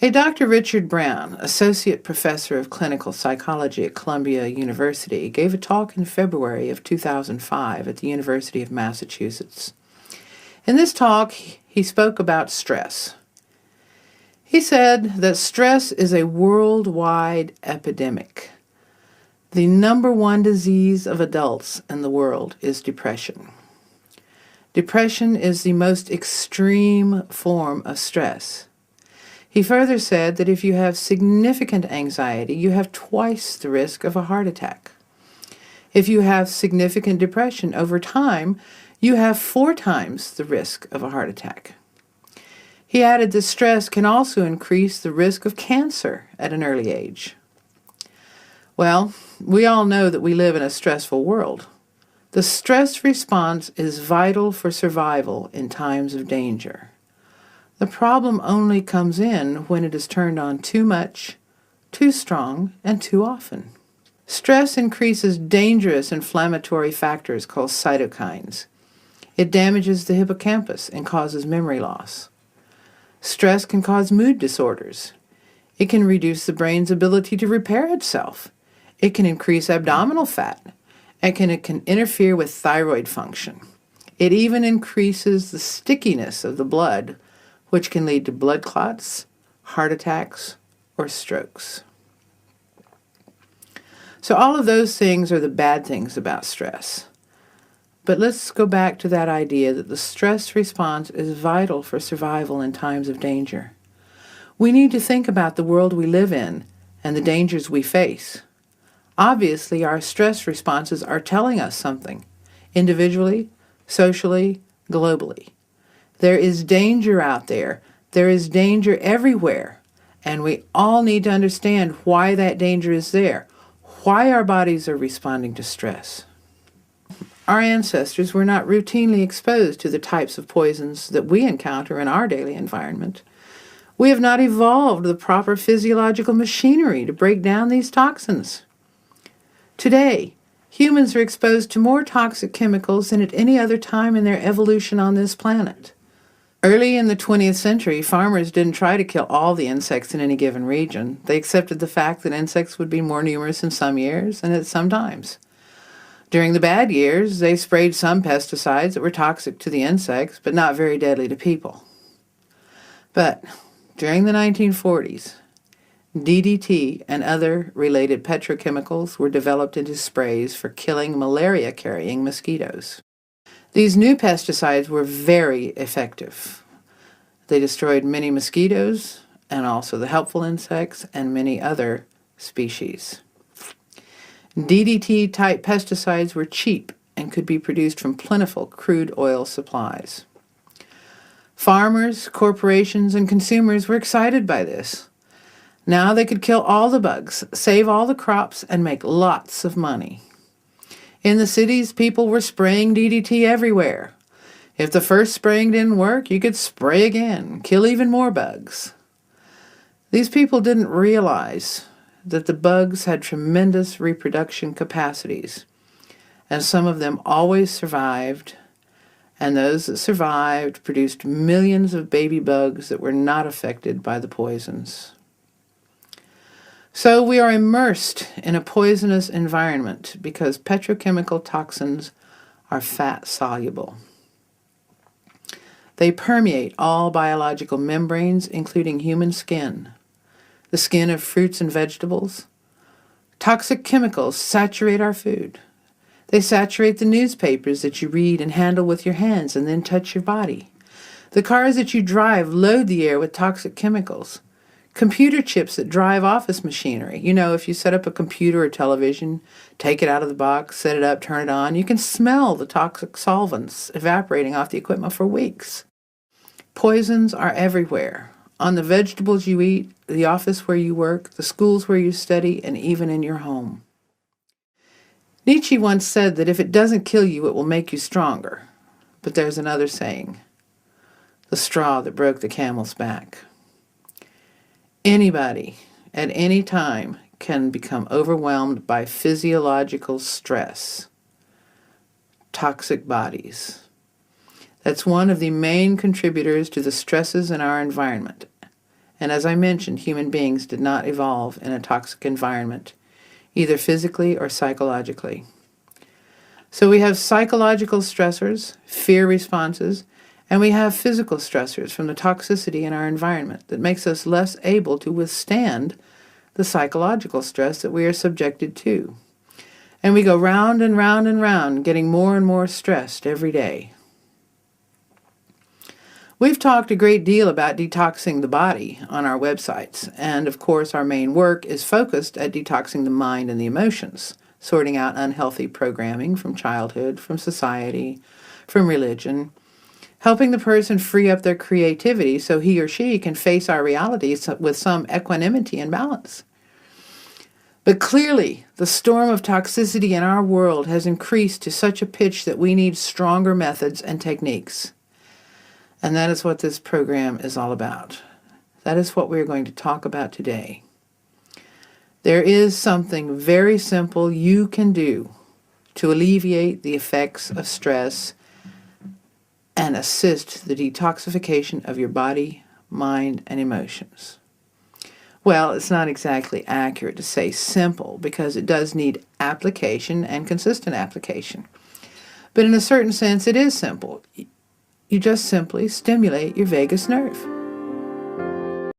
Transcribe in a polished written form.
A Dr. Richard Brown, Associate Professor of Clinical Psychology at Columbia University, gave a talk in February of 2005 at the University of Massachusetts. In this talk, he spoke about stress. He said that stress is a worldwide epidemic. The number one disease of adults in the world is depression. Depression is the most extreme form of stress. He further said that if you have significant anxiety, you have twice the risk of a heart attack. If you have significant depression over time, you have 4 times the risk of a heart attack. He added that stress can also increase the risk of cancer at an early age. Well, we all know that we live in a stressful world. The stress response is vital for survival in times of danger. The problem only comes in when it is turned on too much, too strong, and too often. Stress increases dangerous inflammatory factors called cytokines. It damages the hippocampus and causes memory loss. Stress can cause mood disorders. It can reduce the brain's ability to repair itself. It can increase abdominal fat, and it can interfere with thyroid function. It even increases the stickiness of the blood, which can lead to blood clots, heart attacks, or strokes. So all of those things are the bad things about stress. But let's go back to that idea that the stress response is vital for survival in times of danger. We need to think about the world we live in and the dangers we face. Obviously, our stress responses are telling us something, individually, socially, globally. There is danger out there. There is danger everywhere. And we all need to understand why that danger is there, why our bodies are responding to stress. Our ancestors were not routinely exposed to the types of poisons that we encounter in our daily environment. We have not evolved the proper physiological machinery to break down these toxins. Today, humans are exposed to more toxic chemicals than at any other time in their evolution on this planet. Early in the 20th century, farmers didn't try to kill all the insects in any given region. They accepted the fact that insects would be more numerous in some years and at some times. During the bad years, they sprayed some pesticides that were toxic to the insects, but not very deadly to people. But during the 1940s, DDT and other related petrochemicals were developed into sprays for killing malaria-carrying mosquitoes. These new pesticides were very effective. They destroyed many mosquitoes and also the helpful insects and many other species. DDT-type pesticides were cheap and could be produced from plentiful crude oil supplies. Farmers, corporations, and consumers were excited by this. Now they could kill all the bugs, save all the crops, and make lots of money. In the cities, people were spraying DDT everywhere. If the first spraying didn't work, you could spray again, kill even more bugs. These people didn't realize that the bugs had tremendous reproduction capacities, and some of them always survived, and those that survived produced millions of baby bugs that were not affected by the poisons. So we are immersed in a poisonous environment because petrochemical toxins are fat-soluble. They permeate all biological membranes, including human skin, the skin of fruits and vegetables. Toxic chemicals saturate our food. They saturate the newspapers that you read and handle with your hands and then touch your body. The cars that you drive load the air with toxic chemicals. Computer chips that drive office machinery. You know, if you set up a computer or television, take it out of the box, set it up, turn it on, you can smell the toxic solvents evaporating off the equipment for weeks. Poisons are everywhere. On the vegetables you eat, the office where you work, the schools where you study, and even in your home. Nietzsche once said that if it doesn't kill you, it will make you stronger. But there's another saying, the straw that broke the camel's back. Anybody, at any time, can become overwhelmed by physiological stress. Toxic bodies. That's one of the main contributors to the stresses in our environment. And as I mentioned, human beings did not evolve in a toxic environment, either physically or psychologically. So we have psychological stressors, fear responses, and we have physical stressors from the toxicity in our environment that makes us less able to withstand the psychological stress that we are subjected to. And we go round and round and round, getting more and more stressed every day. We've talked a great deal about detoxing the body on our websites, and of course our main work is focused at detoxing the mind and the emotions, sorting out unhealthy programming from childhood, from society, from religion, helping the person free up their creativity so he or she can face our realities with some equanimity and balance. But clearly, the storm of toxicity in our world has increased to such a pitch that we need stronger methods and techniques. And that is what this program is all about. That is what we're going to talk about today. There is something very simple you can do to alleviate the effects of stress and assist the detoxification of your body, mind, and emotions. Well, it's not exactly accurate to say simple because it does need application and consistent application. But in a certain sense, it is simple. You just simply stimulate your vagus nerve.